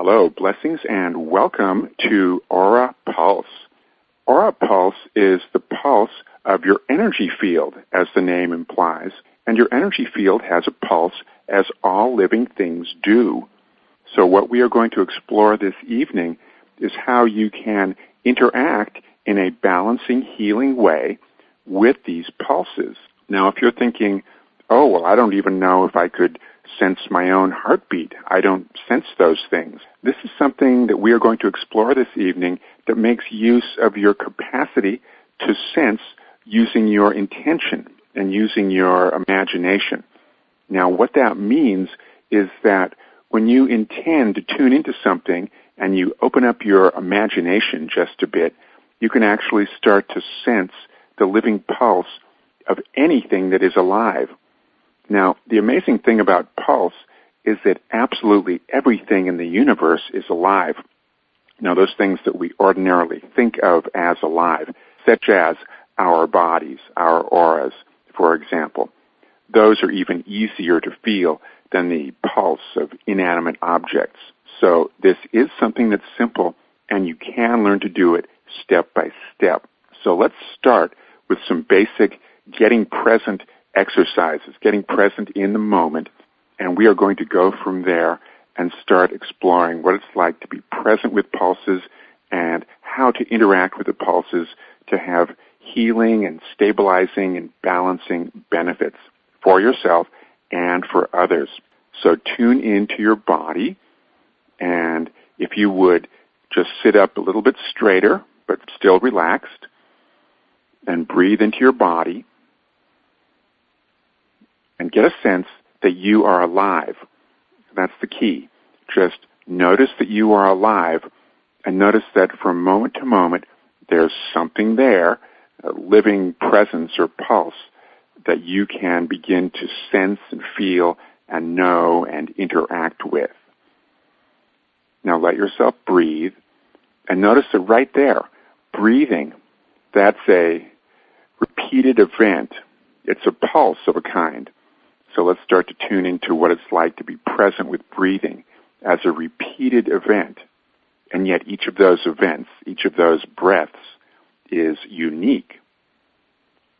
Hello, blessings, and welcome to Aura Pulse. Aura Pulse is the pulse of your energy field, as the name implies, and your energy field has a pulse, as all living things do. So what we are going to explore this evening is how you can interact in a balancing, healing way with these pulses. Now, if you're thinking, oh, well, I don't even know if I could sense my own heartbeat. I don't sense those things. This is something that we are going to explore this evening that makes use of your capacity to sense using your intention and using your imagination. Now, what that means is that when you intend to tune into something and you open up your imagination just a bit, you can actually start to sense the living pulse of anything that is alive. Now, the amazing thing about pulse is that absolutely everything in the universe is alive. Now, those things that we ordinarily think of as alive, such as our bodies, our auras, for example, those are even easier to feel than the pulse of inanimate objects. So this is something that's simple, and you can learn to do it step by step. So let's start with some basic getting present exercises, getting present in the moment, and we are going to go from there and start exploring what it's like to be present with pulses and how to interact with the pulses to have healing and stabilizing and balancing benefits for yourself and for others. So tune into your body, and if you would just sit up a little bit straighter but still relaxed, and breathe into your body and get a sense that you are alive. That's the key. Just notice that you are alive, and notice that from moment to moment there's something there, a living presence or pulse, that you can begin to sense and feel and know and interact with. Now let yourself breathe, and notice that right there, breathing, that's a repeated event. It's a pulse of a kind. So let's start to tune into what it's like to be present with breathing as a repeated event. And yet each of those events, each of those breaths is unique.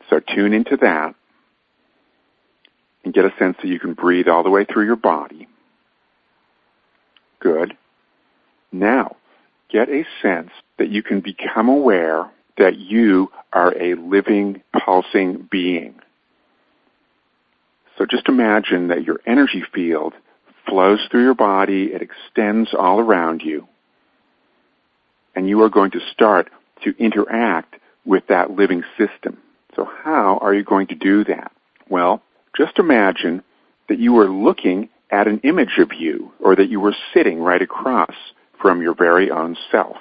So tune into that and get a sense that you can breathe all the way through your body. Good. Now, get a sense that you can become aware that you are a living, pulsing being. So just imagine that your energy field flows through your body, it extends all around you, and you are going to start to interact with that living system. So how are you going to do that? Well, just imagine that you were looking at an image of you, or that you were sitting right across from your very own self.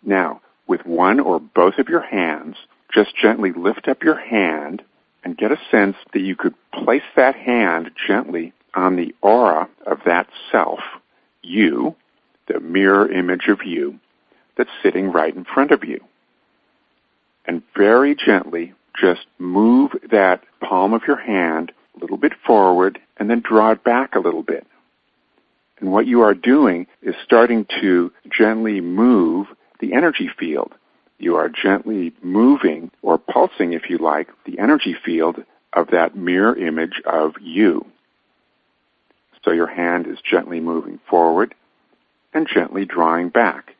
Now, with one or both of your hands, just gently lift up your hand and get a sense that you could place that hand gently on the aura of that self, you, the mirror image of you, that's sitting right in front of you. And very gently just move that palm of your hand a little bit forward and then draw it back a little bit. And what you are doing is starting to gently move the energy field. You are gently moving, or pulsing if you like, the energy field of that mirror image of you. So your hand is gently moving forward and gently drawing back.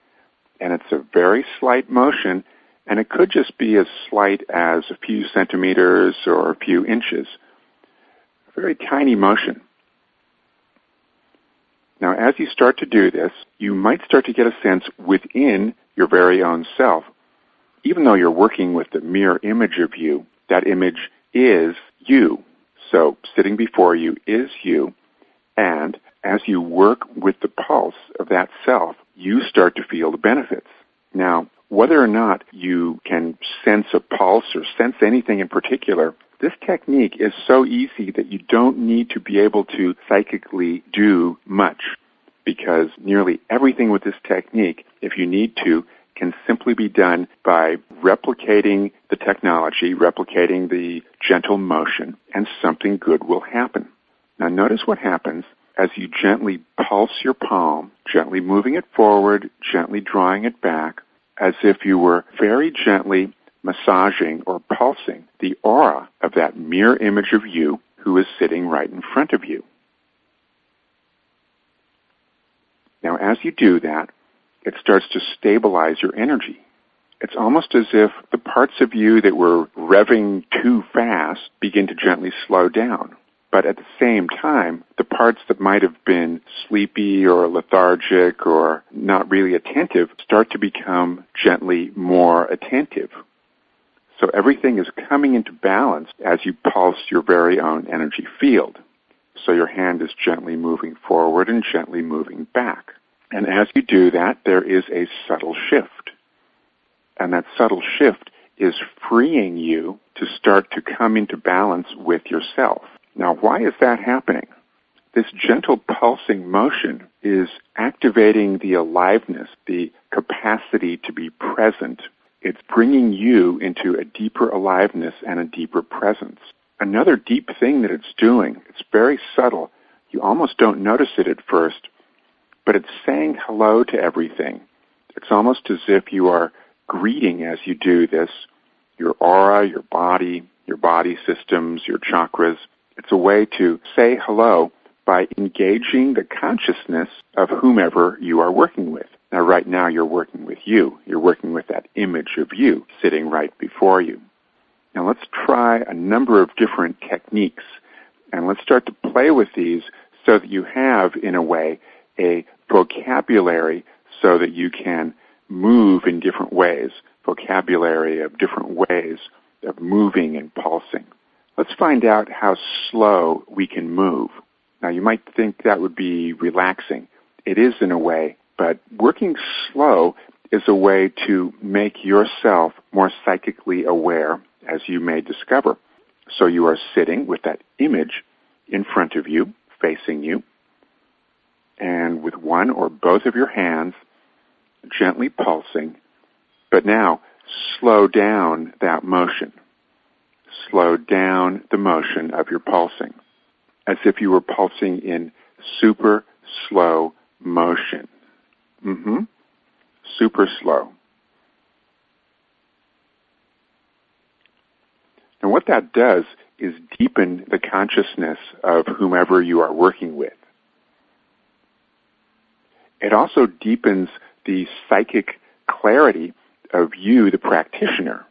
And it's a very slight motion, and it could just be as slight as a few centimeters or a few inches. A very tiny motion. Now, as you start to do this, you might start to get a sense within your very own self. Even though you're working with the mirror image of you, that image is you. So sitting before you is you, and as you work with the pulse of that self, you start to feel the benefits. Now, whether or not you can sense a pulse or sense anything in particular, this technique is so easy that you don't need to be able to psychically do much, because nearly everything with this technique, if you need to, can simply be done by replicating the technology, replicating the gentle motion, and something good will happen. Now notice what happens as you gently pulse your palm, gently moving it forward, gently drawing it back, as if you were very gently massaging or pulsing the aura of that mirror image of you who is sitting right in front of you. Now, as you do that, it starts to stabilize your energy. It's almost as if the parts of you that were revving too fast begin to gently slow down. But at the same time, the parts that might have been sleepy or lethargic or not really attentive start to become gently more attentive. So everything is coming into balance as you pulse your very own energy field. So your hand is gently moving forward and gently moving back. And as you do that, there is a subtle shift. And that subtle shift is freeing you to start to come into balance with yourself. Now, why is that happening? This gentle pulsing motion is activating the aliveness, the capacity to be present. It's bringing you into a deeper aliveness and a deeper presence. Another deep thing that it's doing, it's very subtle. You almost don't notice it at first, but it's saying hello to everything. It's almost as if you are greeting as you do this, your aura, your body systems, your chakras. It's a way to say hello by engaging the consciousness of whomever you are working with. Now, right now, you're working with you. You're working with that image of you sitting right before you. Now, let's try a number of different techniques, and let's start to play with these so that you have, in a way, a vocabulary so that you can move in different ways, vocabulary of different ways of moving and pulsing. Let's find out how slow we can move. Now, you might think that would be relaxing. It is in a way, but working slow is a way to make yourself more psychically aware, as you may discover. So you are sitting with that image in front of you, facing you, and with one or both of your hands gently pulsing, but now slow down that motion. Slow down the motion of your pulsing, as if you were pulsing in super slow motion. Super slow. And what that does is deepen the consciousness of whomever you are working with. It also deepens the psychic clarity of you, the practitioner.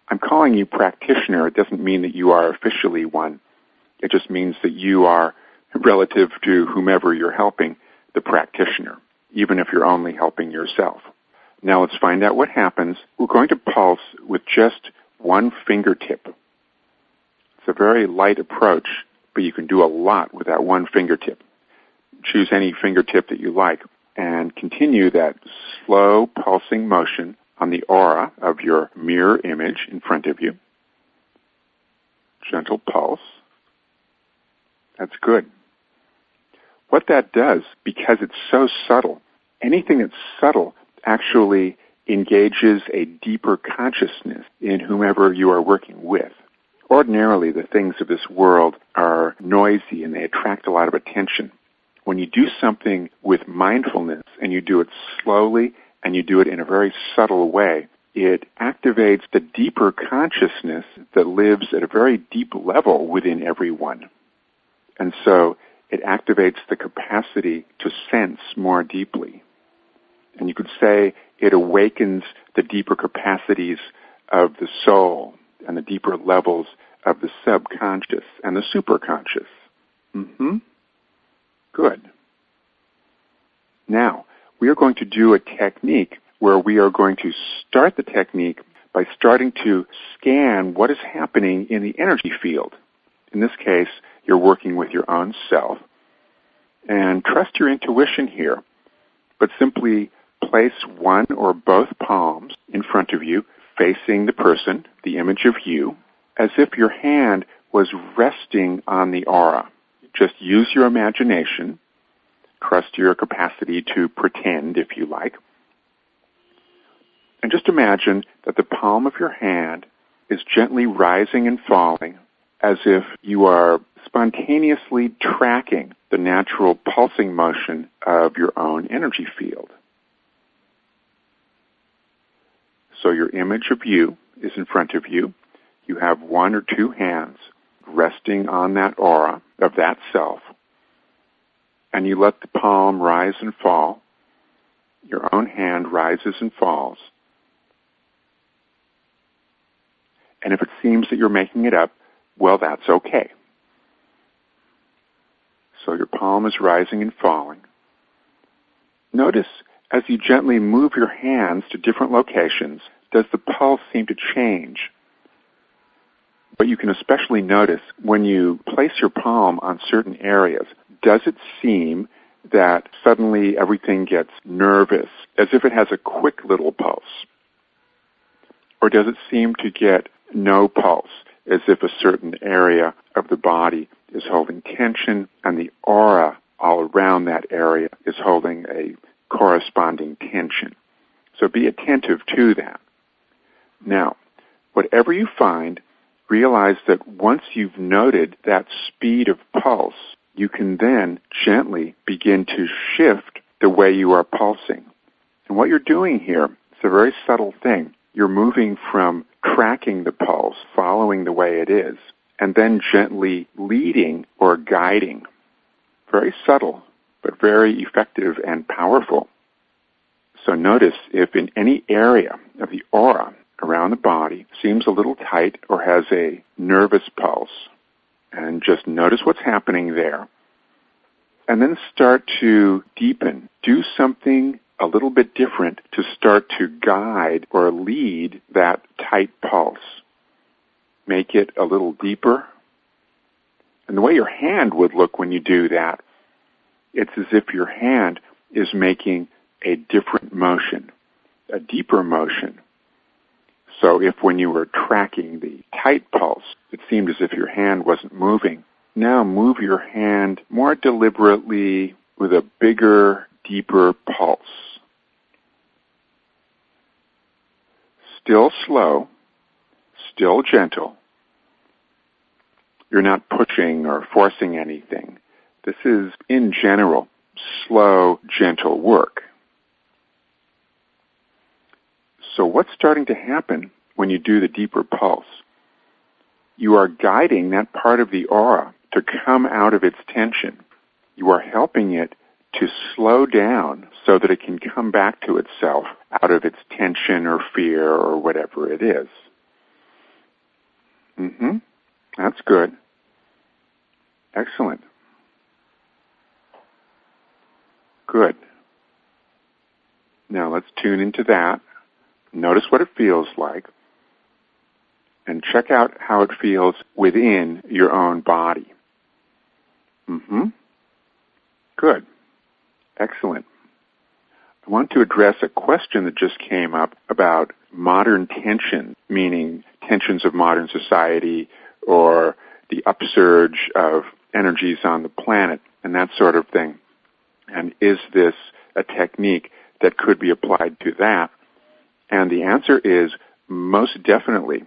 I'm calling you practitioner. It doesn't mean that you are officially one. It just means that you are, relative to whomever you're helping, the practitioner, even if you're only helping yourself. Now let's find out what happens. We're going to pulse with just one fingertip. It's a very light approach, but you can do a lot with that one fingertip. Choose any fingertip that you like and continue that slow pulsing motion on the aura of your mirror image in front of you. Gentle pulse. That's good. What that does, because it's so subtle, anything that's subtle actually engages a deeper consciousness in whomever you are working with. Ordinarily, the things of this world are noisy and they attract a lot of attention. When you do something with mindfulness and you do it slowly and you do it in a very subtle way, it activates the deeper consciousness that lives at a very deep level within everyone. And so it activates the capacity to sense more deeply. And you could say it awakens the deeper capacities of the soul and the deeper levels of the subconscious and the superconscious. Good. Now, we are going to do a technique where we are going to start the technique by starting to scan what is happening in the energy field. In this case, you're working with your own self. And trust your intuition here, but simply place one or both palms in front of you, facing the person, the image of you, as if your hand was resting on the aura. Just use your imagination. Trust your capacity to pretend, if you like. And just imagine that the palm of your hand is gently rising and falling as if you are spontaneously tracking the natural pulsing motion of your own energy field. So your image of you is in front of you. You have one or two hands resting on that aura of that self, and you let the palm rise and fall. Your own hand rises and falls. And if it seems that you're making it up, well, that's okay. So your palm is rising and falling. Notice as you gently move your hands to different locations, does the pulse seem to change? But you can especially notice when you place your palm on certain areas, does it seem that suddenly everything gets nervous, as if it has a quick little pulse? Or does it seem to get no pulse, as if a certain area of the body is holding tension and the aura all around that area is holding a corresponding tension? So be attentive to that. Now, whatever you find, realize that once you've noted that speed of pulse, you can then gently begin to shift the way you are pulsing. And what you're doing here is a very subtle thing. You're moving from tracking the pulse, following the way it is, and then gently leading or guiding. Very subtle, but very effective and powerful. So notice if in any area of the aura around the body seems a little tight or has a nervous pulse, and just notice what's happening there. And then start to deepen. Do something a little bit different to start to guide or lead that tight pulse. Make it a little deeper. And the way your hand would look when you do that, it's as if your hand is making a different motion, a deeper motion. So if when you were tracking the tight pulse, it seemed as if your hand wasn't moving, now move your hand more deliberately with a bigger, deeper pulse. Still slow, still gentle. You're not pushing or forcing anything. This is, in general, slow, gentle work. So what's starting to happen when you do the deeper pulse? You are guiding that part of the aura to come out of its tension. You are helping it to slow down so that it can come back to itself out of its tension or fear or whatever it is. That's good. Excellent. Good. Now let's tune into that. Notice what it feels like. And check out how it feels within your own body. Good. Excellent. I want to address a question that just came up about modern tension, meaning tensions of modern society or the upsurge of energies on the planet and that sort of thing. And is this a technique that could be applied to that? And the answer is most definitely.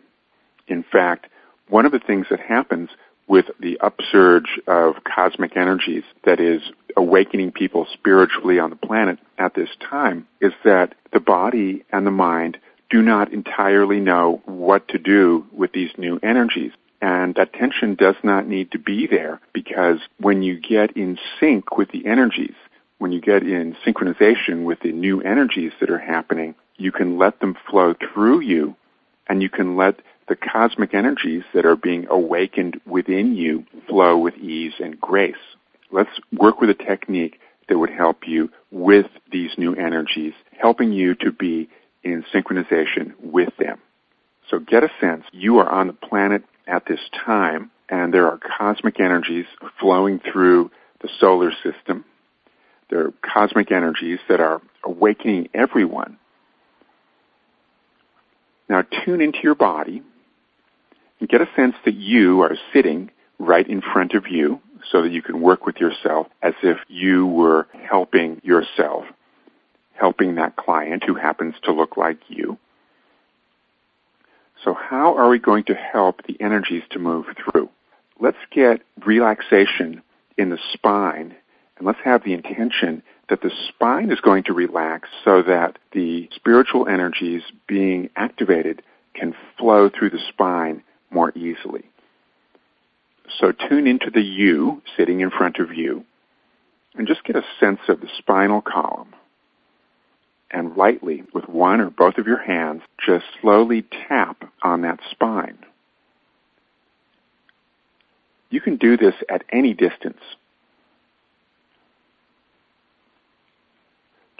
In fact, one of the things that happens with the upsurge of cosmic energies that is awakening people spiritually on the planet at this time is that the body and the mind do not entirely know what to do with these new energies. And that tension does not need to be there, because when you get in sync with the energies, when you get in synchronization with the new energies that are happening, you can let them flow through you, and you can let the cosmic energies that are being awakened within you flow with ease and grace. Let's work with a technique that would help you with these new energies, helping you to be in synchronization with them. So get a sense you are on the planet at this time, and there are cosmic energies flowing through the solar system. There are cosmic energies that are awakening everyone. Now tune into your body and get a sense that you are sitting right in front of you so that you can work with yourself as if you were helping yourself, helping that client who happens to look like you. So how are we going to help the energies to move through? let's get relaxation in the spine, and let's have the intention that the spine is going to relax so that the spiritual energies being activated can flow through the spine more easily. So tune into the you sitting in front of you and just get a sense of the spinal column. And lightly, with one or both of your hands, just slowly tap on that spine. You can do this at any distance.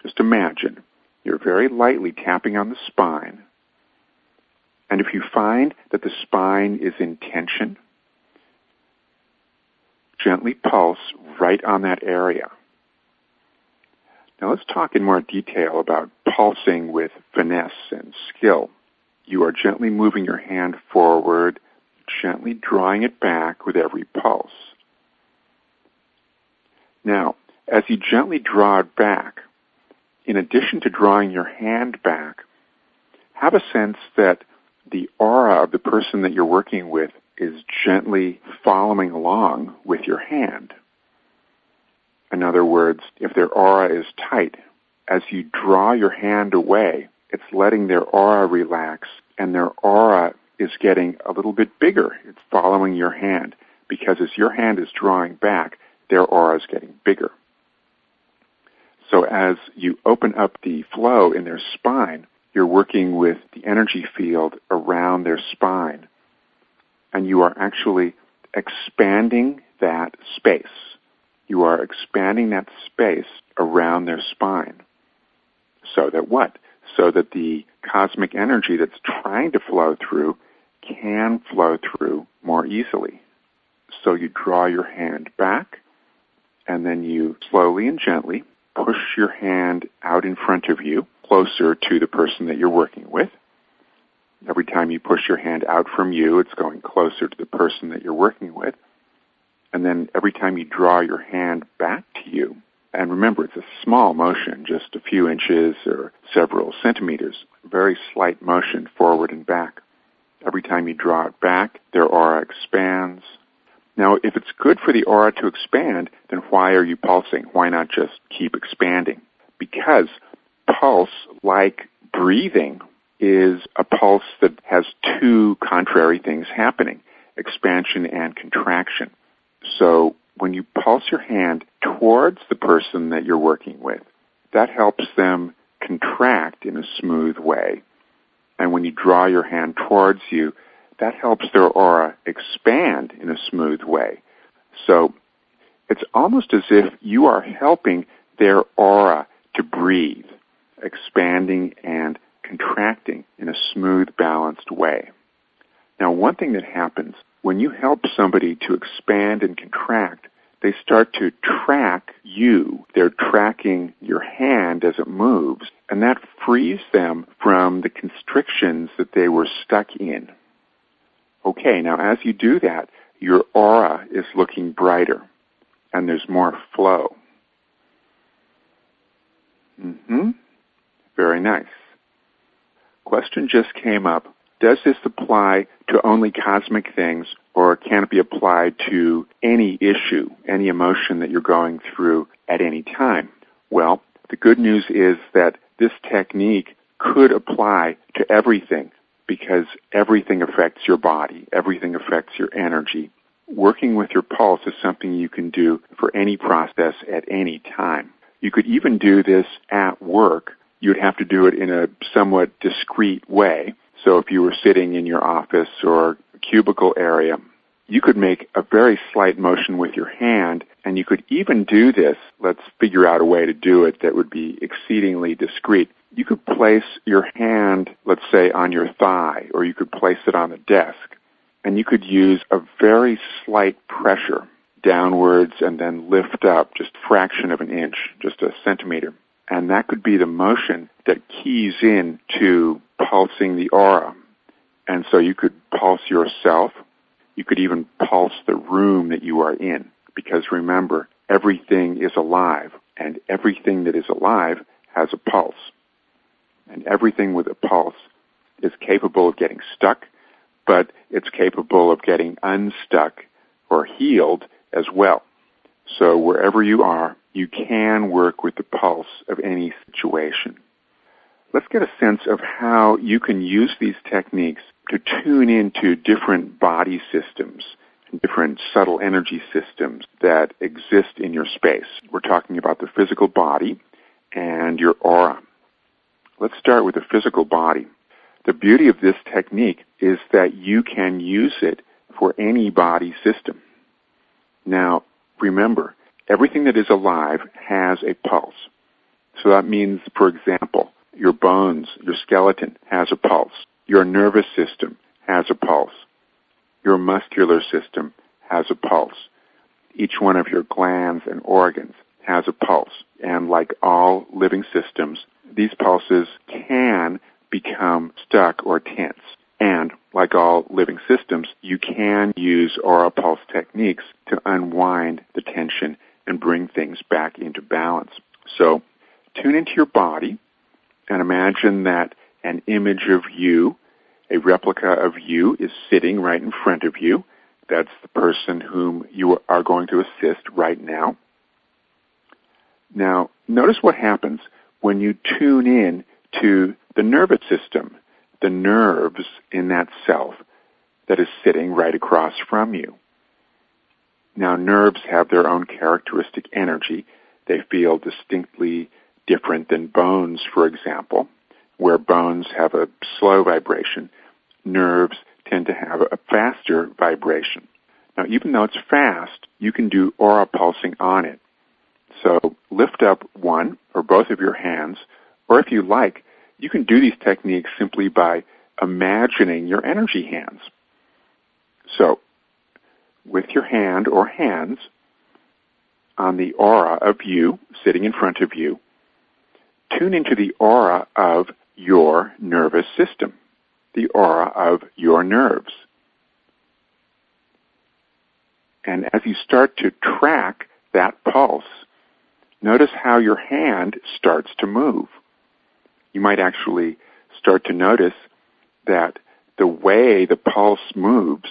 Just imagine you're very lightly tapping on the spine, and if you find that the spine is in tension, gently pulse right on that area. Now let's talk in more detail about pulsing with finesse and skill. You are gently moving your hand forward, gently drawing it back with every pulse. Now, as you gently draw it back, in addition to drawing your hand back, have a sense that the aura of the person that you're working with is gently following along with your hand. In other words, if their aura is tight, as you draw your hand away, it's letting their aura relax, and their aura is getting a little bit bigger. It's following your hand, because as your hand is drawing back, their aura is getting bigger. So as you open up the flow in their spine, you're working with the energy field around their spine, and you are actually expanding that space. You are expanding that space around their spine. So that what? So that the cosmic energy that's trying to flow through can flow through more easily. So you draw your hand back, and then you slowly and gently push your hand out in front of you, closer to the person that you're working with. Every time you push your hand out from you, it's going closer to the person that you're working with. And then every time you draw your hand back to you, and remember, it's a small motion, just a few inches or several centimeters, very slight motion forward and back. Every time you draw it back, their aura expands. Now, if it's good for the aura to expand, then why are you pulsing? Why not just keep expanding? Because pulse, like breathing, is a pulse that has two contrary things happening, expansion and contraction. So when you pulse your hand towards the person that you're working with, that helps them contract in a smooth way. And when you draw your hand towards you, that helps their aura expand in a smooth way. So it's almost as if you are helping their aura to breathe, expanding and contracting in a smooth, balanced way. Now, one thing that happens when you help somebody to expand and contract, they start to track you. They're tracking your hand as it moves, and that frees them from the constrictions that they were stuck in. Okay, now as you do that, your aura is looking brighter, and there's more flow. Very nice. Question just came up. Does this apply to only cosmic things, or can it be applied to any issue, any emotion that you're going through at any time? Well, the good news is that this technique could apply to everything, because everything affects your body, everything affects your energy. Working with your pulse is something you can do for any process at any time. You could even do this at work. You'd have to do it in a somewhat discreet way. So if you were sitting in your office or cubicle area, you could make a very slight motion with your hand, and you could even do this. Let's figure out a way to do it that would be exceedingly discreet. You could place your hand, let's say, on your thigh, or you could place it on the desk, and you could use a very slight pressure downwards and then lift up just a fraction of an inch, just a centimeter. And that could be the motion that keys in to pulsing the aura. And so you could pulse yourself. You could even pulse the room that you are in. Because remember, everything is alive, and everything that is alive has a pulse. And everything with a pulse is capable of getting stuck, but it's capable of getting unstuck or healed as well. So wherever you are, you can work with the pulse of any situation. Let's get a sense of how you can use these techniques to tune into different body systems and different subtle energy systems that exist in your space. We're talking about the physical body and your aura. Let's start with the physical body. The beauty of this technique is that you can use it for any body system. Now, remember, everything that is alive has a pulse. So that means, for example, your bones, your skeleton has a pulse. Your nervous system has a pulse. Your muscular system has a pulse. Each one of your glands and organs has a pulse. And like all living systems, these pulses can become stuck or tense. And like all living systems, you can use aura pulse techniques to unwind the tension and bring things back into balance. So tune into your body and imagine that an image of you, a replica of you, is sitting right in front of you. That's the person whom you are going to assist right now. Now, notice what happens when you tune in to the nervous system, the nerves in that self that is sitting right across from you. Now, nerves have their own characteristic energy. They feel distinctly different than bones, for example, where bones have a slow vibration. Nerves tend to have a faster vibration. Now, even though it's fast, you can do aura pulsing on it. So lift up one or both of your hands, or if you like, you can do these techniques simply by imagining your energy hands. So with your hand or hands on the aura of you sitting in front of you, tune into the aura of your nervous system, the aura of your nerves. And as you start to track that pulse, notice how your hand starts to move. You might actually start to notice that the way the pulse moves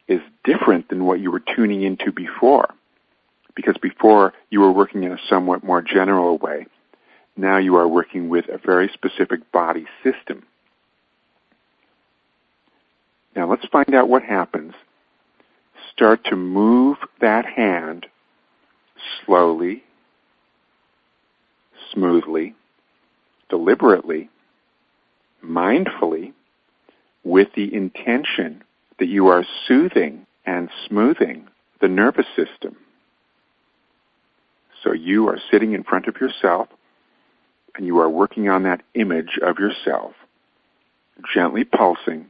is different than what you were tuning into before. Because before you were working in a somewhat more general way. Now you are working with a very specific body system. Now let's find out what happens. Start to move that hand slowly, smoothly, deliberately, mindfully, with the intention that you are soothing and smoothing the nervous system. So you are sitting in front of yourself, and you are working on that image of yourself, gently pulsing.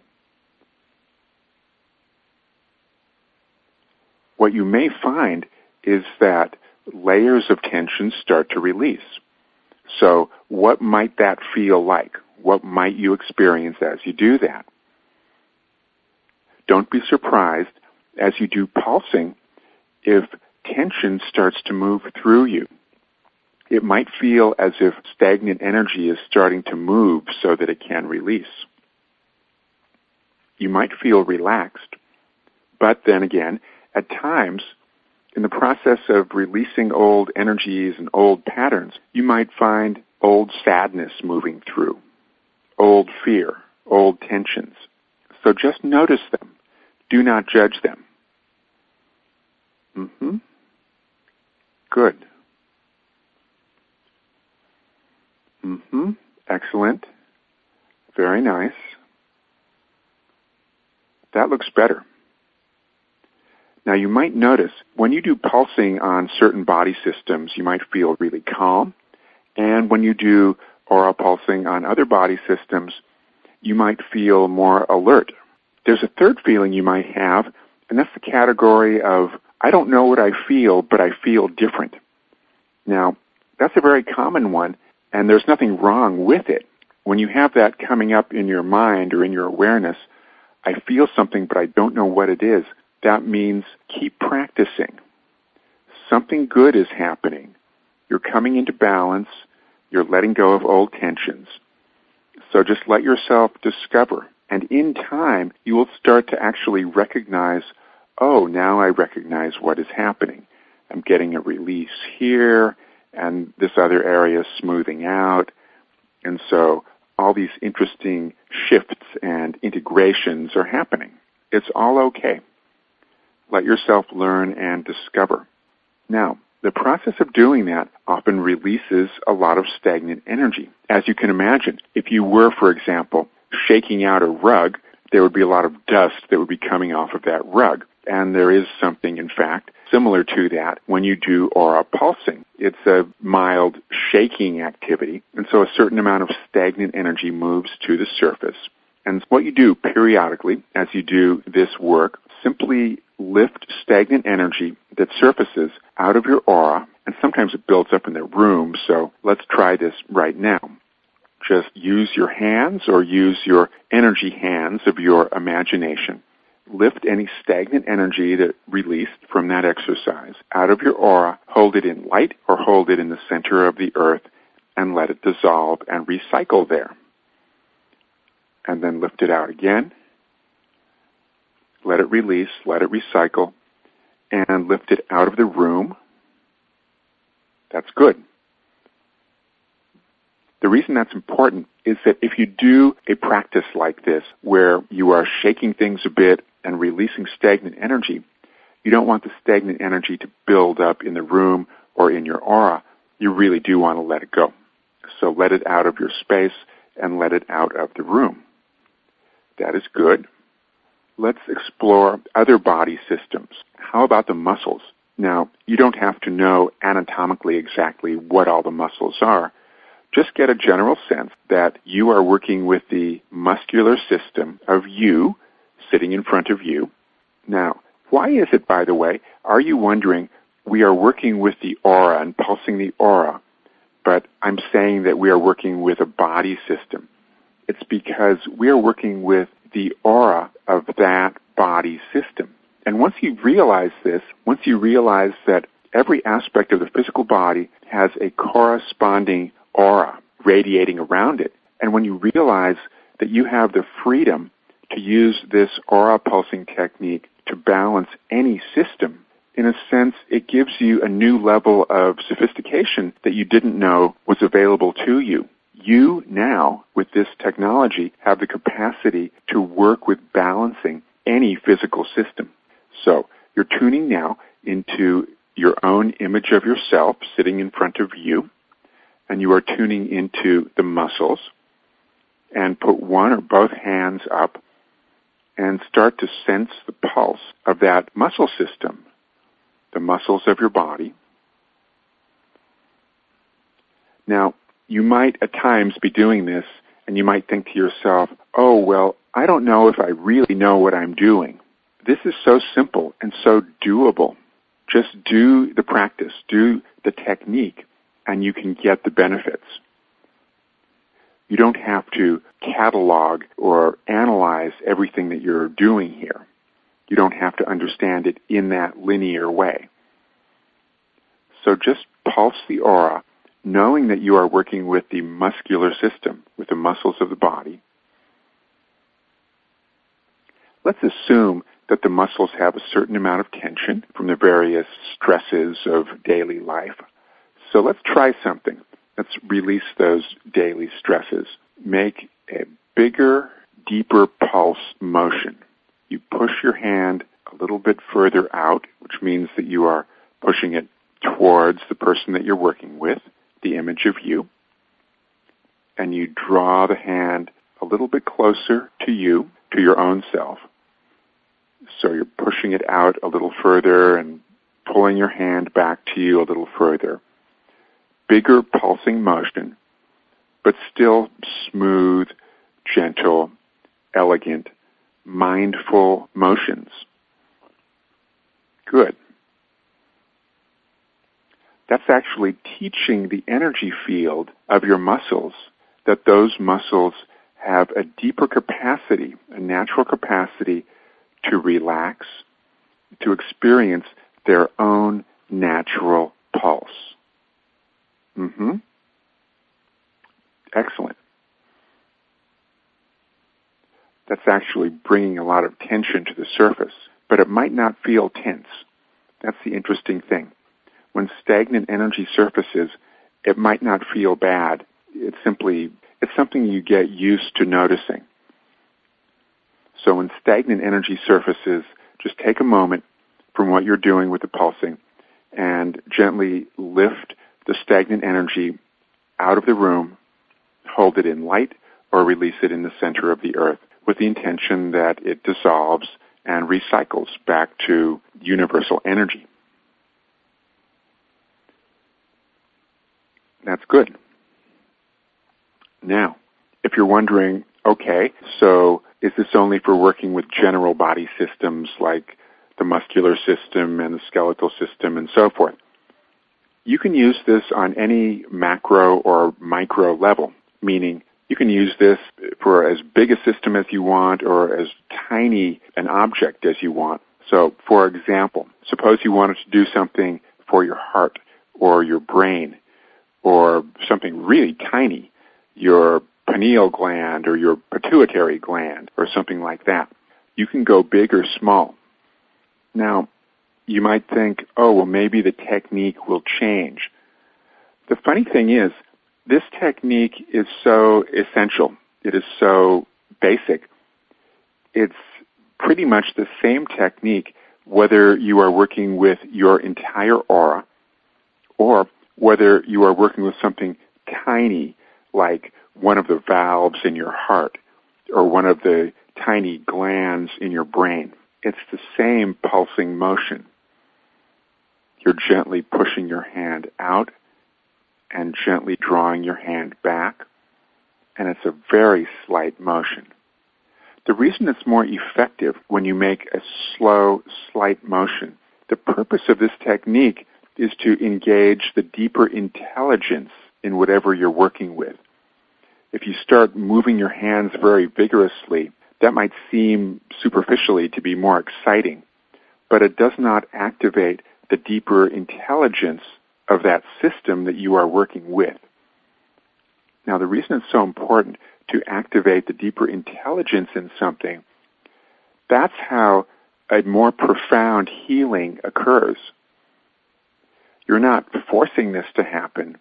What you may find is that layers of tension start to release. So what might that feel like? What might you experience as you do that? Don't be surprised as you do pulsing if tension starts to move through you. It might feel as if stagnant energy is starting to move so that it can release. You might feel relaxed, but then again, at times, in the process of releasing old energies and old patterns, you might find old sadness moving through, old fear, old tensions. So just notice them. Do not judge them. Good. Excellent. Very nice. That looks better. Now you might notice when you do pulsing on certain body systems, you might feel really calm. And when you do aura pulsing on other body systems, you might feel more alert. There's a third feeling you might have, and that's the category of, I don't know what I feel, but I feel different. Now, that's a very common one, and there's nothing wrong with it. When you have that coming up in your mind or in your awareness, I feel something, but I don't know what it is, that means keep practicing. Something good is happening. You're coming into balance. You're letting go of old tensions. So just let yourself discover. And in time, you will start to actually recognize, oh, now I recognize what is happening. I'm getting a release here, and this other area is smoothing out. And so all these interesting shifts and integrations are happening. It's all okay. Let yourself learn and discover. Now, the process of doing that often releases a lot of stagnant energy. As you can imagine, if you were, for example, shaking out a rug, there would be a lot of dust that would be coming off of that rug. And there is something, in fact, similar to that when you do aura pulsing. It's a mild shaking activity, and so a certain amount of stagnant energy moves to the surface. And what you do periodically as you do this work, simply lift stagnant energy that surfaces out of your aura, and sometimes it builds up in the room, so let's try this right now. Just use your hands or use your energy hands of your imagination. Lift any stagnant energy that released from that exercise out of your aura, hold it in light or hold it in the center of the earth, and let it dissolve and recycle there. And then lift it out again. Let it release, let it recycle, and lift it out of the room. That's good. The reason that's important is that if you do a practice like this, where you are shaking things a bit and releasing stagnant energy, you don't want the stagnant energy to build up in the room or in your aura. You really do want to let it go. So let it out of your space and let it out of the room. That is good. Let's explore other body systems. How about the muscles? Now, you don't have to know anatomically exactly what all the muscles are. Just get a general sense that you are working with the muscular system of you sitting in front of you. Now, why is it, by the way, are you wondering, we are working with the aura and pulsing the aura, but I'm saying that we are working with a body system? It's because we are working with the aura of that body system. And once you realize this, once you realize that every aspect of the physical body has a corresponding aura radiating around it, and when you realize that you have the freedom to use this aura pulsing technique to balance any system, in a sense, it gives you a new level of sophistication that you didn't know was available to you. You now, with this technology, have the capacity to work with balancing any physical system. So you're tuning now into your own image of yourself sitting in front of you, and you are tuning into the muscles, and put one or both hands up and start to sense the pulse of that muscle system, the muscles of your body. Now, you might at times be doing this, and you might think to yourself, oh, well, I don't know if I really know what I'm doing. This is so simple and so doable. Just do the practice, do the technique, and you can get the benefits. You don't have to catalog or analyze everything that you're doing here. You don't have to understand it in that linear way. So just pulse the aura, knowing that you are working with the muscular system, with the muscles of the body. Let's assume that the muscles have a certain amount of tension from the various stresses of daily life. So let's try something. Let's release those daily stresses. Make a bigger, deeper pulse motion. You push your hand a little bit further out, which means that you are pushing it towards the person that you're working with, the image of you, and you draw the hand a little bit closer to you, to your own self. So you're pushing it out a little further and pulling your hand back to you a little further. Bigger pulsing motion, but still smooth, gentle, elegant, mindful motions. Good. That's actually teaching the energy field of your muscles that those muscles have a deeper capacity, a natural capacity to relax, to experience their own natural pulse. Excellent. That's actually bringing a lot of tension to the surface. but it might not feel tense. That's the interesting thing. When stagnant energy surfaces, it might not feel bad. It's something you get used to noticing. So when stagnant energy surfaces, just take a moment from what you're doing with the pulsing and gently lift the stagnant energy out of the room, hold it in light, or release it in the center of the earth with the intention that it dissolves and recycles back to universal energy. That's good. Now, if you're wondering, okay, so is this only for working with general body systems like the muscular system and the skeletal system and so forth? You can use this on any macro or micro level, meaning you can use this for as big a system as you want or as tiny an object as you want. So, for example, suppose you wanted to do something for your heart or your brain or something really tiny, your pineal gland or your pituitary gland or something like that. You can go big or small. Now, you might think, oh, well, maybe the technique will change. The funny thing is, this technique is so essential. It is so basic. It's pretty much the same technique whether you are working with your entire aura or whether you are working with something tiny like one of the valves in your heart or one of the tiny glands in your brain. It's the same pulsing motion. You're gently pushing your hand out and gently drawing your hand back, and it's a very slight motion. The reason it's more effective when you make a slow, slight motion, the purpose of this technique is to engage the deeper intelligence in whatever you're working with. If you start moving your hands very vigorously, that might seem superficially to be more exciting, but it does not activate the deeper intelligence of that system that you are working with. Now, the reason it's so important to activate the deeper intelligence in something, that's how a more profound healing occurs. You're not forcing this to happen.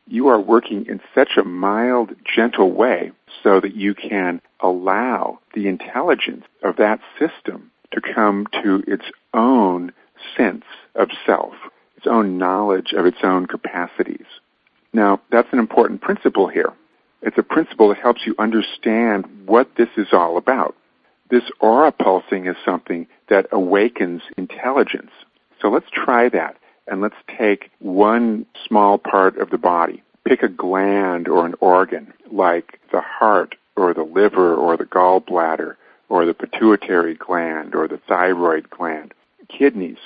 You are working in such a mild, gentle way so that you can allow the intelligence of that system to come to its own sense of self, its own knowledge of its own capacities. Now, that's an important principle here. It's a principle that helps you understand what this is all about. This aura pulsing is something that awakens intelligence. So let's try that, and let's take one small part of the body. Pick a gland or an organ, like the heart or the liver or the gallbladder or the pituitary gland or the thyroid gland, kidneys,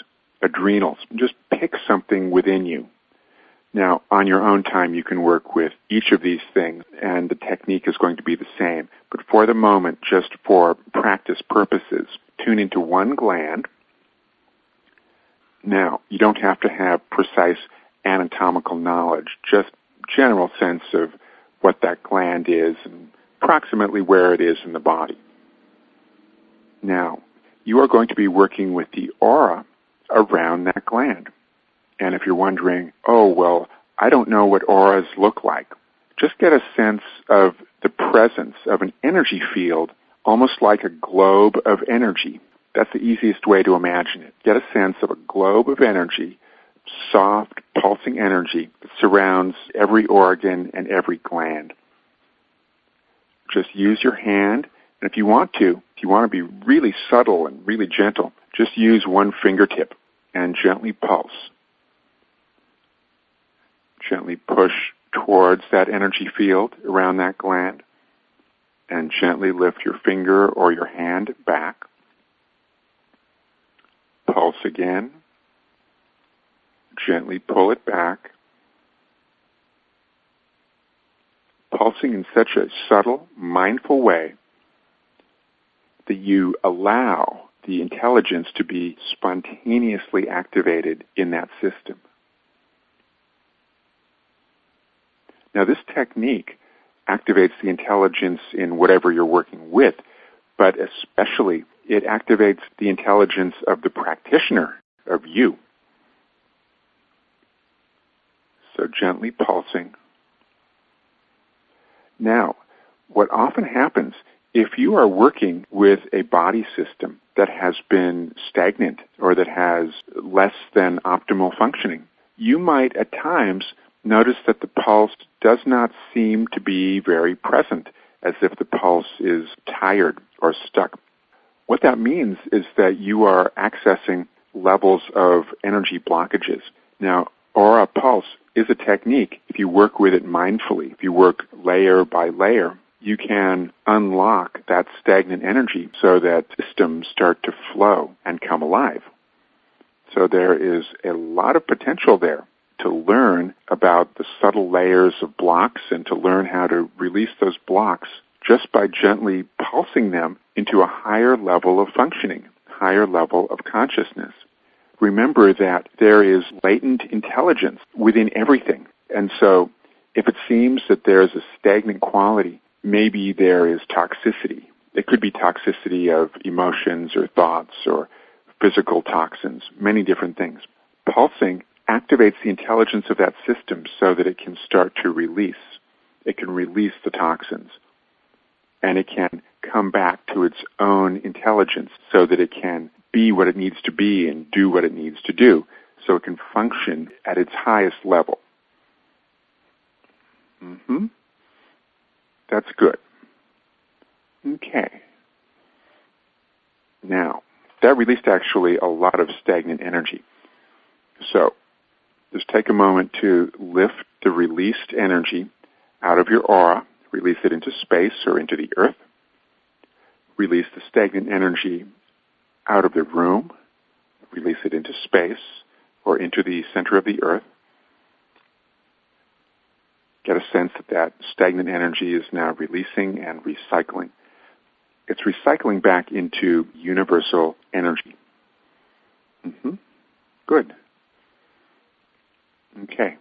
adrenals. Just pick something within you. Now, on your own time, you can work with each of these things, and the technique is going to be the same. But for the moment, just for practice purposes, tune into one gland. Now, you don't have to have precise anatomical knowledge, just general sense of what that gland is and approximately where it is in the body. Now, you are going to be working with the aura around that gland. And if you're wondering, oh, well, I don't know what auras look like, just get a sense of the presence of an energy field, almost like a globe of energy. That's the easiest way to imagine it. Get a sense of a globe of energy, soft, pulsing energy that surrounds every organ and every gland. Just use your hand, and if you want to be really subtle and really gentle, just use one fingertip and gently pulse. Gently push towards that energy field around that gland and gently lift your finger or your hand back. Pulse again. Gently pull it back. Pulsing in such a subtle, mindful way that you allow the intelligence to be spontaneously activated in that system. Now, this technique activates the intelligence in whatever you're working with, but especially it activates the intelligence of the practitioner, of you. So gently pulsing. Now, what often happens if you are working with a body system that has been stagnant or that has less than optimal functioning, you might at times notice that the pulse does not seem to be very present, as if the pulse is tired or stuck. What that means is that you are accessing levels of energy blockages. Now, aura pulse is a technique. If you work with it mindfully, if you work layer by layer, you can unlock that stagnant energy so that systems start to flow and come alive. So there is a lot of potential there to learn about the subtle layers of blocks and to learn how to release those blocks just by gently pulsing them into a higher level of functioning, higher level of consciousness. Remember that there is latent intelligence within everything. And so if it seems that there is a stagnant quality, maybe there is toxicity. It could be toxicity of emotions or thoughts or physical toxins, many different things. Pulsing activates the intelligence of that system so that it can start to release. It can release the toxins. And it can come back to its own intelligence so that it can be what it needs to be and do what it needs to do, so it can function at its highest level. That's good. Okay. Now, that released actually a lot of stagnant energy. So, just take a moment to lift the released energy out of your aura, release it into space or into the earth. Release the stagnant energy out of the room, release it into space or into the center of the earth. Get a sense that that stagnant energy is now releasing and recycling. It's recycling back into universal energy. Good. Okay.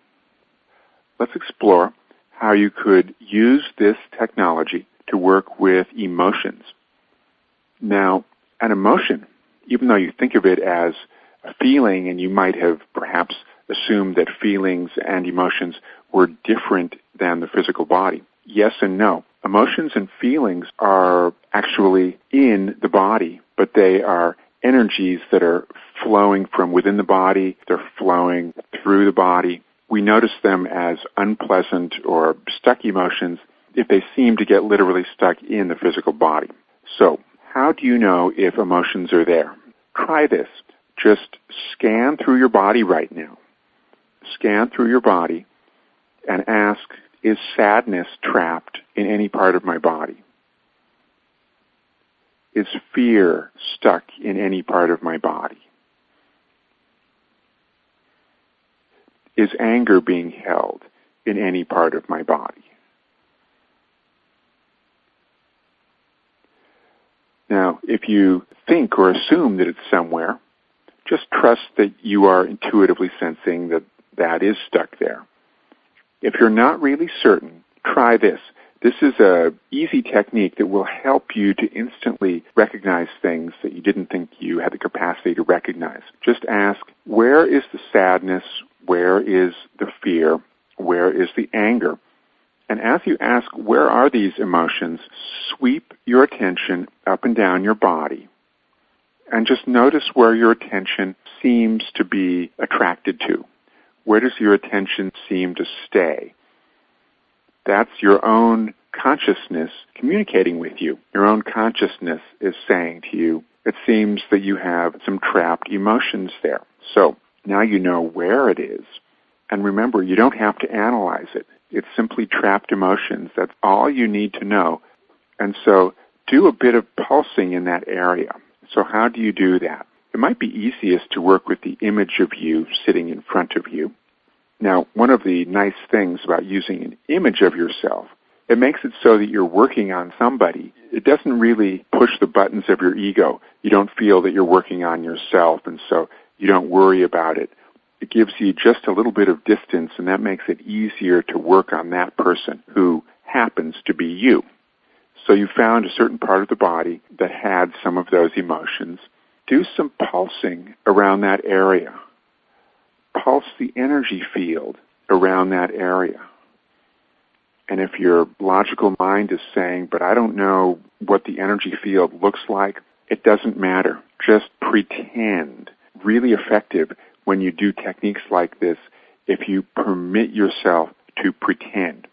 Let's explore how you could use this technology to work with emotions. Now, an emotion, even though you think of it as a feeling, and you might have perhaps assumed that feelings and emotions were different than the physical body. Yes and no. Emotions and feelings are actually in the body, but they are energies that are flowing from within the body. They're flowing through the body. We notice them as unpleasant or stuck emotions if they seem to get literally stuck in the physical body. So, how do you know if emotions are there? Try this. Just scan through your body right now. Scan through your body and ask, is sadness trapped in any part of my body? Is fear stuck in any part of my body? Is anger being held in any part of my body? Now, if you think or assume that it's somewhere, just trust that you are intuitively sensing that that is stuck there. If you're not really certain, try this. This is an easy technique that will help you to instantly recognize things that you didn't think you had the capacity to recognize. Just ask, where is the sadness? Where is the fear? Where is the anger? And as you ask, where are these emotions, sweep your attention up and down your body and just notice where your attention seems to be attracted to. Where does your attention seem to stay? That's your own consciousness communicating with you. Your own consciousness is saying to you, it seems that you have some trapped emotions there. So now you know where it is. And remember, you don't have to analyze it. It's simply trapped emotions. That's all you need to know. And so do a bit of pulsing in that area. So how do you do that? It might be easiest to work with the image of you sitting in front of you. Now, one of the nice things about using an image of yourself, it makes it so that you're working on somebody. It doesn't really push the buttons of your ego. You don't feel that you're working on yourself, and so you don't worry about it. It gives you just a little bit of distance, and that makes it easier to work on that person who happens to be you. So you found a certain part of the body that had some of those emotions. Do some pulsing around that area. Pulse the energy field around that area. And if your logical mind is saying, but I don't know what the energy field looks like, it doesn't matter. Just pretend. Really effective when you do techniques like this if you permit yourself to pretend.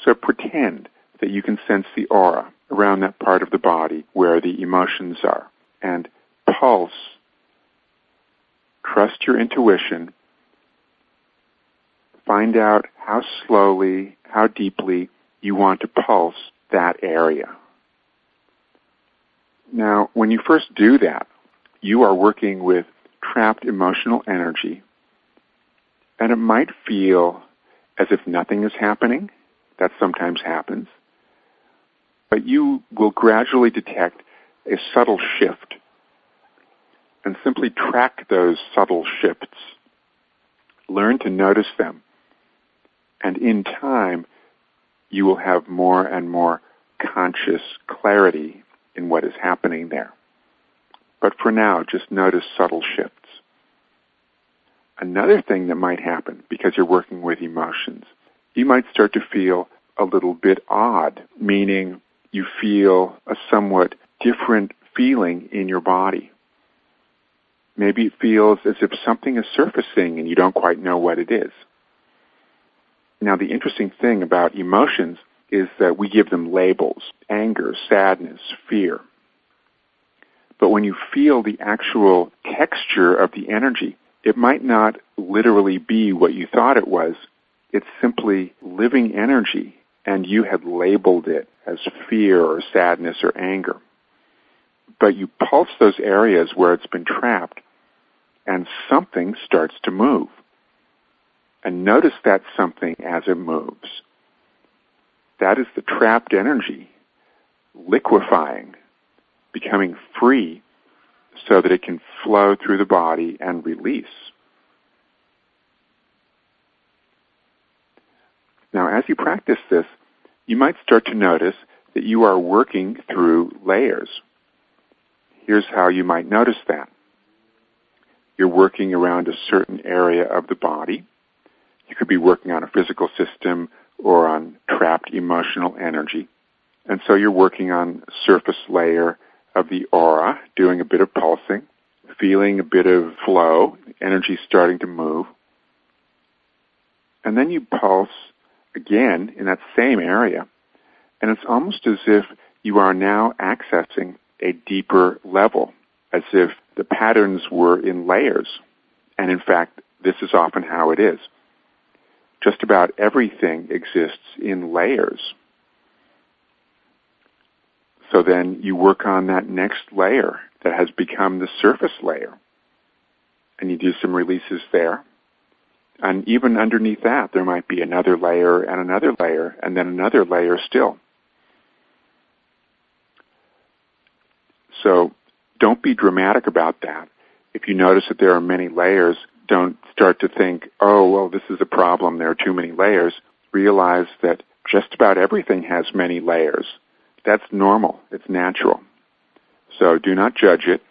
So pretend that you can sense the aura around that part of the body where the emotions are. And pulse. Trust your intuition. Find out how slowly, how deeply you want to pulse that area. Now, when you first do that, you are working with trapped emotional energy, and it might feel as if nothing is happening. That sometimes happens. But you will gradually detect a subtle shift, and simply track those subtle shifts. Learn to notice them. And in time, you will have more and more conscious clarity in what is happening there. But for now, just notice subtle shifts. Another thing that might happen, because you're working with emotions, you might start to feel a little bit odd, meaning you feel a somewhat different feeling in your body. Maybe it feels as if something is surfacing and you don't quite know what it is. Now, the interesting thing about emotions is that we give them labels: anger, sadness, fear. But when you feel the actual texture of the energy, it might not literally be what you thought it was. It's simply living energy, and you had labeled it as fear or sadness or anger. But you pulse those areas where it's been trapped, and something starts to move. And notice that something as it moves. That is the trapped energy liquefying, becoming free so that it can flow through the body and release. Now, as you practice this, you might start to notice that you are working through layers. Here's how you might notice that. You're working around a certain area of the body. You could be working on a physical system or on trapped emotional energy. And so you're working on a surface layer of the aura, doing a bit of pulsing, feeling a bit of flow, energy starting to move. And then you pulse again in that same area, and it's almost as if you are now accessing a deeper level, as if the patterns were in layers. And in fact, this is often how it is. Just about everything exists in layers. So then you work on that next layer that has become the surface layer. And you do some releases there. And even underneath that, there might be another layer and another layer and then another layer still. So don't be dramatic about that. If you notice that there are many layers, don't start to think, oh, well, this is a problem, there are too many layers. Realize that just about everything has many layers. That's normal. It's natural. So do not judge it.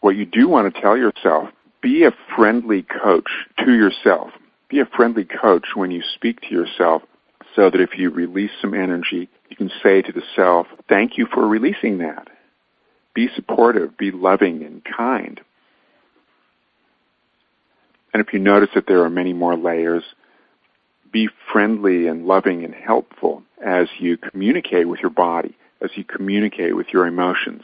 What you do want to tell yourself, be a friendly coach to yourself. Be a friendly coach when you speak to yourself, so that if you release some energy, you can say to the self, thank you for releasing that. Be supportive, be loving and kind. And if you notice that there are many more layers, be friendly and loving and helpful as you communicate with your body, as you communicate with your emotions.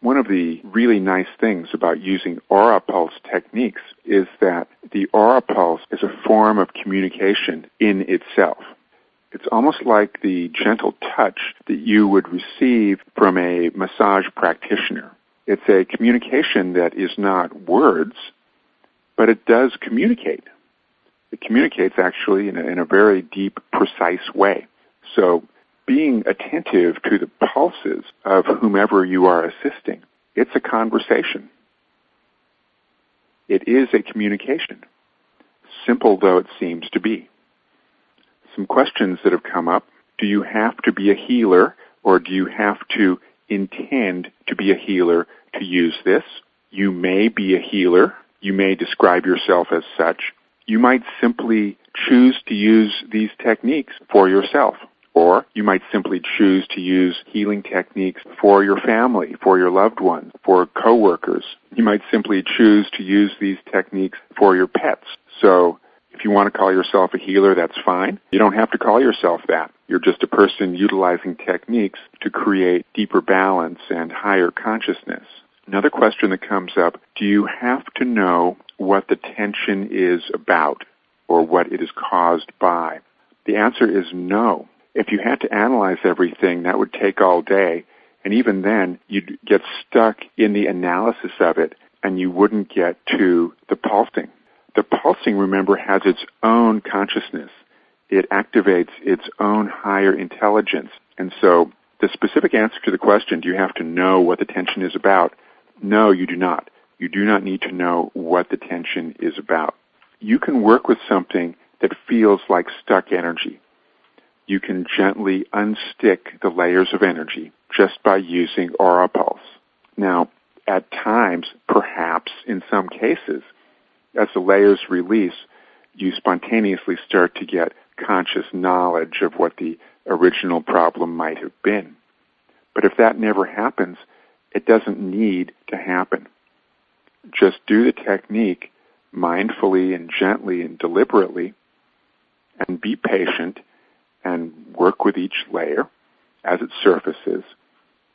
One of the really nice things about using aura pulse techniques is that the aura pulse is a form of communication in itself. It's almost like the gentle touch that you would receive from a massage practitioner. It's a communication that is not words, but it does communicate. It communicates actually in a very deep, precise way. So being attentive to the pulses of whomever you are assisting, it's a conversation. It is a communication, simple though it seems to be. Some questions that have come up. Do you have to be a healer, or do you have to intend to be a healer to use this? You may be a healer. You may describe yourself as such. You might simply choose to use these techniques for yourself. Or you might simply choose to use healing techniques for your family, for your loved ones, for coworkers. You might simply choose to use these techniques for your pets. So if you want to call yourself a healer, that's fine. You don't have to call yourself that. You're just a person utilizing techniques to create deeper balance and higher consciousness. Another question that comes up, do you have to know what the tension is about or what it is caused by? The answer is no. If you had to analyze everything, that would take all day, and even then, you'd get stuck in the analysis of it, and you wouldn't get to the pulsing. The pulsing, remember, has its own consciousness. It activates its own higher intelligence. And so the specific answer to the question, do you have to know what the tension is about? No, you do not. You do not need to know what the tension is about. You can work with something that feels like stuck energy. You can gently unstick the layers of energy just by using aura pulse. Now, at times, perhaps in some cases, as the layers release, you spontaneously start to get conscious knowledge of what the original problem might have been. But if that never happens, it doesn't need to happen. Just do the technique mindfully and gently and deliberately, and be patient and work with each layer as it surfaces,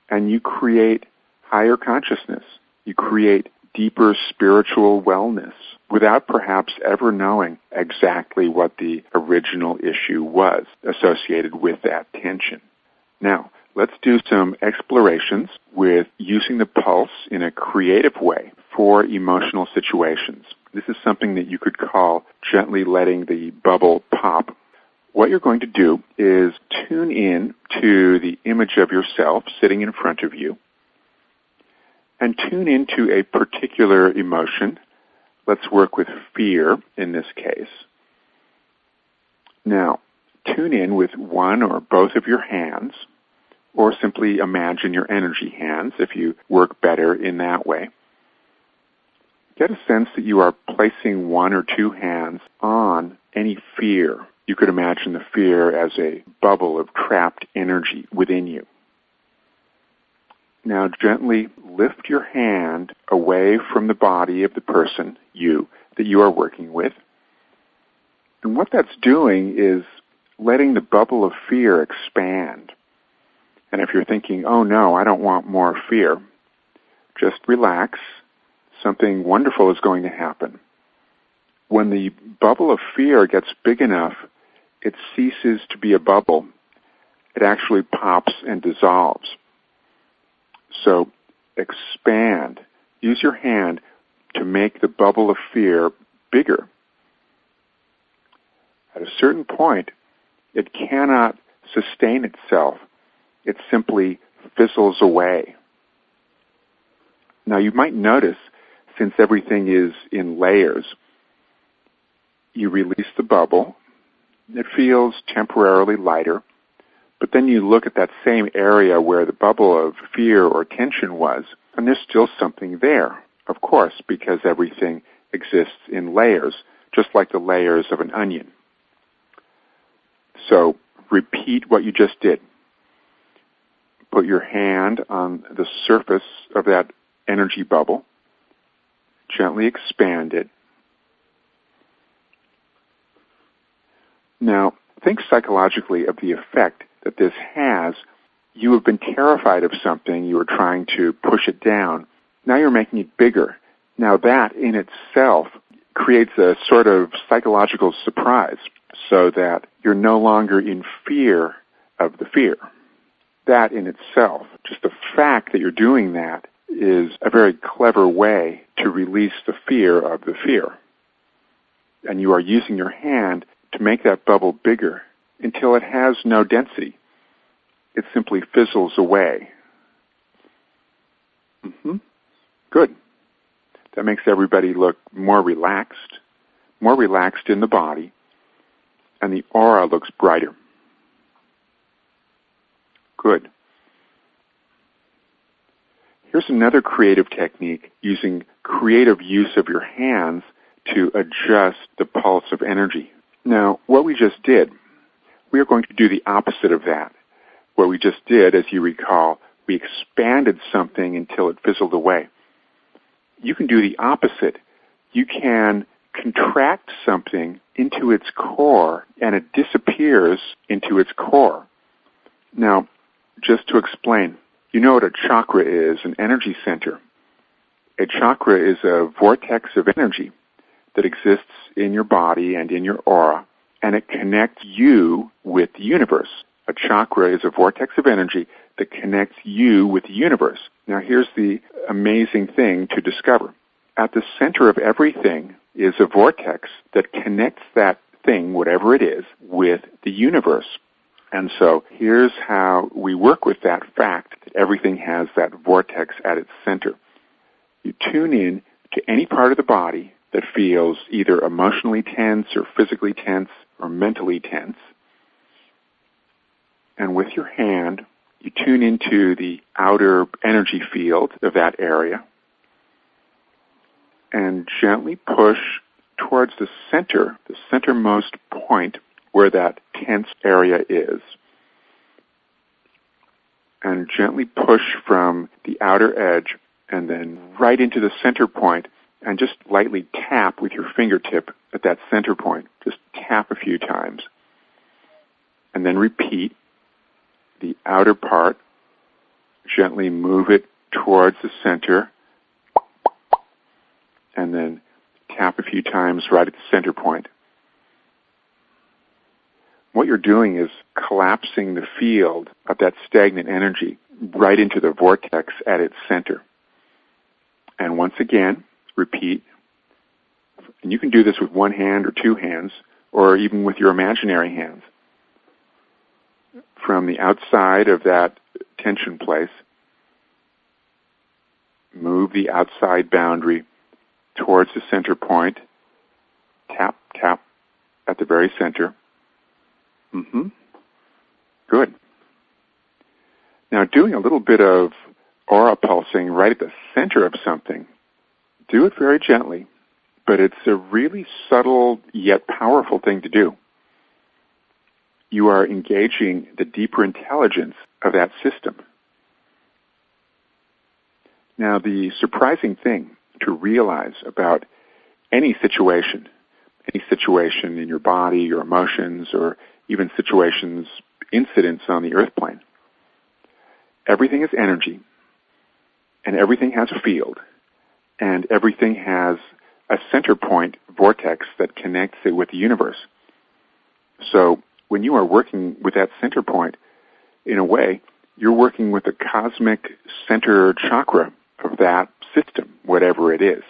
and you create higher consciousness. You create deeper spiritual wellness without perhaps ever knowing exactly what the original issue was associated with that tension. Now, let's do some explorations with using the pulse in a creative way for emotional situations. This is something that you could call gently letting the bubble pop. What you're going to do is tune in to the image of yourself sitting in front of you and tune into a particular emotion. Let's work with fear in this case. Now, tune in with one or both of your hands, or simply imagine your energy hands if you work better in that way. Get a sense that you are placing one or two hands on any fear. You could imagine the fear as a bubble of trapped energy within you. Now gently lift your hand away from the body of the person, that you are working with. And what that's doing is letting the bubble of fear expand. And if you're thinking, oh no, I don't want more fear, just relax. Something wonderful is going to happen. When the bubble of fear gets big enough, it ceases to be a bubble. It actually pops and dissolves. So expand. Use your hand to make the bubble of fear bigger. At a certain point, it cannot sustain itself. It simply fizzles away. Now you might notice, since everything is in layers, you release the bubble. It feels temporarily lighter, but then you look at that same area where the bubble of fear or tension was, and there's still something there, of course, because everything exists in layers, just like the layers of an onion. So repeat what you just did. Put your hand on the surface of that energy bubble. Gently expand it. Now, think psychologically of the effect that this has. You have been terrified of something. You were trying to push it down. Now you're making it bigger. Now that in itself creates a sort of psychological surprise so that you're no longer in fear of the fear. That in itself, just the fact that you're doing that, is a very clever way to release the fear of the fear. And you are using your hand to make that bubble bigger until it has no density. It simply fizzles away. Good. That makes everybody look more relaxed in the body, and the aura looks brighter. Good. Here's another creative technique using creative use of your hands to adjust the pulse of energy. Now, what we just did, we are going to do the opposite of that. What we just did, as you recall, we expanded something until it fizzled away. You can do the opposite. You can contract something into its core, and it disappears into its core. Now, just to explain, you know what a chakra is, an energy center. A chakra is a vortex of energy that exists in your body and in your aura, and it connects you with the universe. A chakra is a vortex of energy that connects you with the universe. Now, here's the amazing thing to discover. At the center of everything is a vortex that connects that thing, whatever it is, with the universe. And so here's how we work with that fact that everything has that vortex at its center. You tune in to any part of the body that feels either emotionally tense or physically tense or mentally tense. And with your hand, you tune into the outer energy field of that area and gently push towards the center, the centermost point where that tense area is. And gently push from the outer edge and then right into the center point and just lightly tap with your fingertip at that center point. Just tap a few times. And then repeat the outer part. Gently move it towards the center. And then tap a few times right at the center point. What you're doing is collapsing the field of that stagnant energy right into the vortex at its center. And once again, repeat. And you can do this with one hand or two hands, or even with your imaginary hands. From the outside of that tension place, move the outside boundary towards the center point. Tap, tap at the very center. Good. Now, doing a little bit of aura pulsing right at the center of something, do it very gently, but it's a really subtle yet powerful thing to do. You are engaging the deeper intelligence of that system. Now, the surprising thing to realize about any situation in your body, your emotions, or even situations, incidents on the earth plane, everything is energy, and everything has a field, and everything has a center point vortex that connects it with the universe. So when you are working with that center point, in a way, you're working with the cosmic center chakra of that system, whatever it is.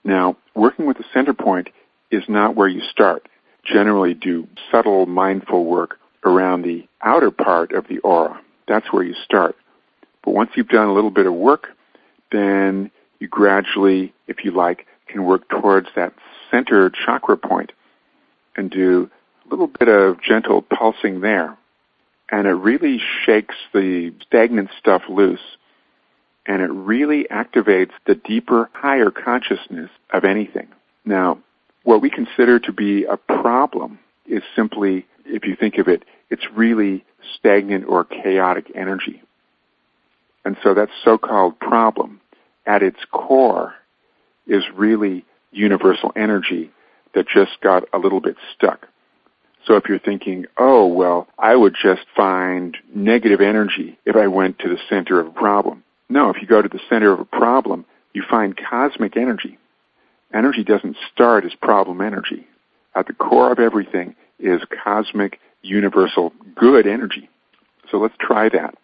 Now, working with the center point is not where you start. Generally do subtle mindful work around the outer part of the aura. That's where you start. But once you've done a little bit of work, then you gradually, if you like, can work towards that center chakra point and do a little bit of gentle pulsing there. And it really shakes the stagnant stuff loose. And it really activates the deeper, higher consciousness of anything. Now, what we consider to be a problem is simply, if you think of it, it's really stagnant or chaotic energy. And so that so-called problem, at its core, is really universal energy that just got a little bit stuck. So if you're thinking, oh, well, I would just find negative energy if I went to the center of a problem. No, if you go to the center of a problem, you find cosmic energy. Energy doesn't start as problem energy. At the core of everything is cosmic, universal, good energy. So let's try that.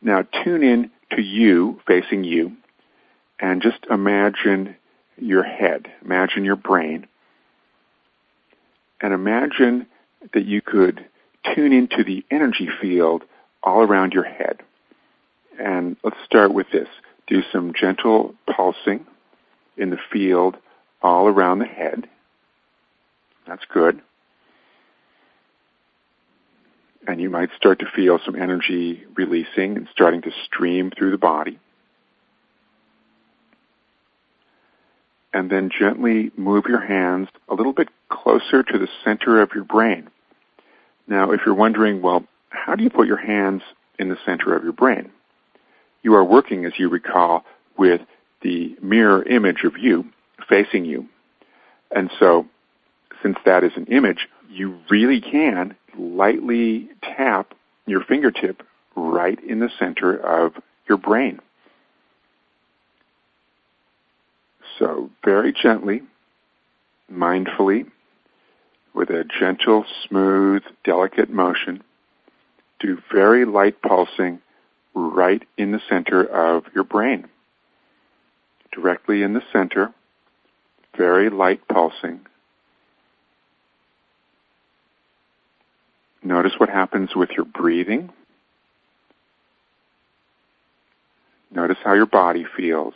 Now tune in to you, facing you, and just imagine your head. Imagine your brain. And imagine that you could tune into the energy field all around your head. And let's start with this. Do some gentle pulsing in the field all around the head. That's good. and you might start to feel some energy releasing and starting to stream through the body. And then gently move your hands a little bit closer to the center of your brain. Now, if you're wondering, well, how do you put your hands in the center of your brain? You are working, as you recall, with the mirror image of you facing you. And so, since that is an image, you really can lightly tap your fingertip right in the center of your brain. So very gently, mindfully, with a gentle, smooth, delicate motion, do very light pulsing right in the center of your brain. Directly in the center, very light pulsing. Notice what happens with your breathing. Notice how your body feels.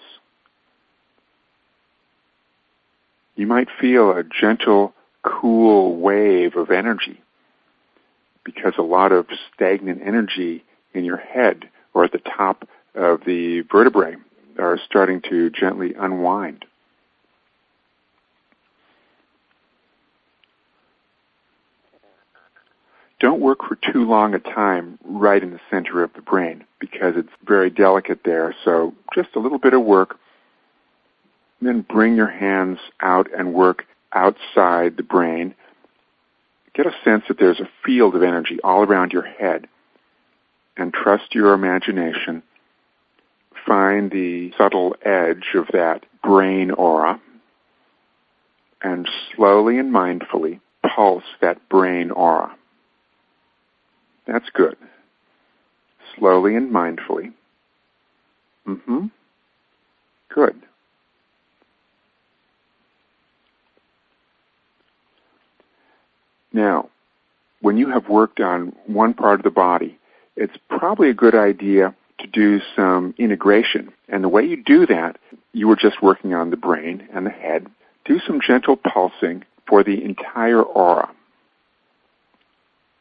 You might feel a gentle, cool wave of energy because a lot of stagnant energy in your head or at the top of the vertebrae are starting to gently unwind. Don't work for too long a time right in the center of the brain because it's very delicate there. So just a little bit of work. Then bring your hands out and work outside the brain. Get a sense that there's a field of energy all around your head. And trust your imagination. Find the subtle edge of that brain aura. And slowly and mindfully pulse that brain aura. That's good. Slowly and mindfully. Good. Now, when you have worked on one part of the body, it's probably a good idea to do some integration. And the way you do that, you were just working on the brain and the head. Do some gentle pulsing for the entire aura.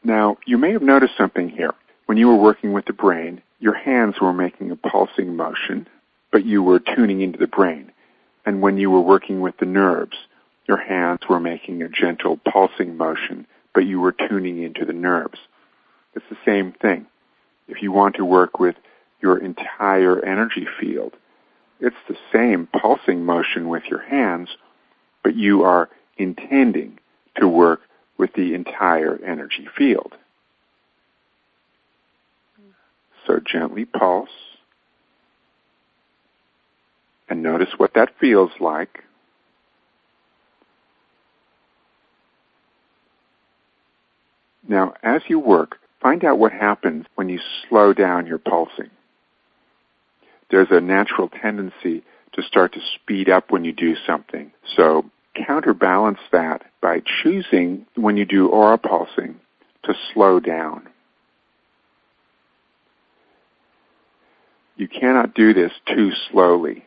Now, you may have noticed something here. When you were working with the brain, your hands were making a pulsing motion, but you were tuning into the brain. And when you were working with the nerves, your hands were making a gentle pulsing motion, but you were tuning into the nerves. It's the same thing. If you want to work with your entire energy field, it's the same pulsing motion with your hands, but you are intending to work with the entire energy field. So gently pulse and notice what that feels like. Now, as you work, find out what happens when you slow down your pulsing. There's a natural tendency to start to speed up when you do something. So counterbalance that by choosing, when you do aura pulsing, to slow down. You cannot do this too slowly.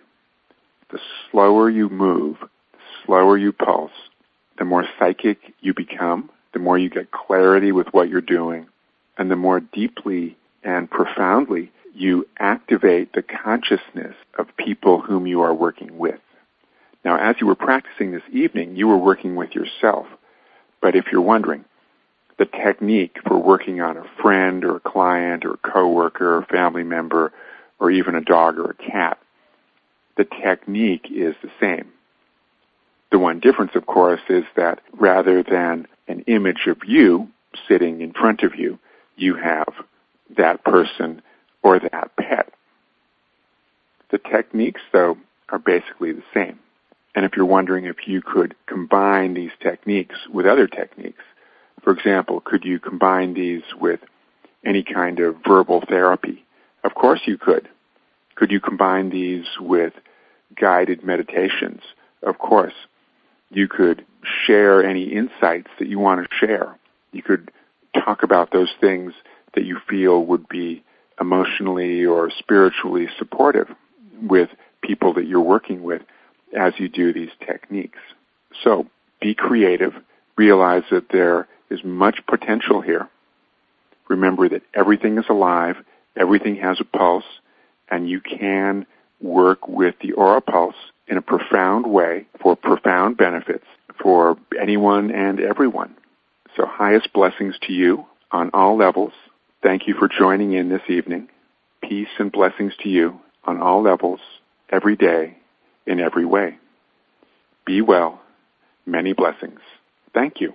The slower you move, the slower you pulse, the more psychic you become, the more you get clarity with what you're doing, and the more deeply and profoundly you activate the consciousness of people whom you are working with. Now, as you were practicing this evening, you were working with yourself. But if you're wondering, the technique for working on a friend or a client or a coworker or family member or even a dog or a cat, the technique is the same. The one difference, of course, is that rather than an image of you sitting in front of you, you have that person or that pet. The techniques, though, are basically the same. And if you're wondering if you could combine these techniques with other techniques, for example, could you combine these with any kind of verbal therapy? Of course you could. Could you combine these with guided meditations? Of course. You could share any insights that you want to share. You could talk about those things that you feel would be emotionally or spiritually supportive with people that you're working with as you do these techniques. So be creative. Realize that there is much potential here. remember that everything is alive, everything has a pulse, and you can work with the Aura Pulse in a profound way for profound benefits for anyone and everyone. So highest blessings to you on all levels. Thank you for joining in this evening. Peace and blessings to you on all levels, every day, in every way. Be well. Many blessings. Thank you.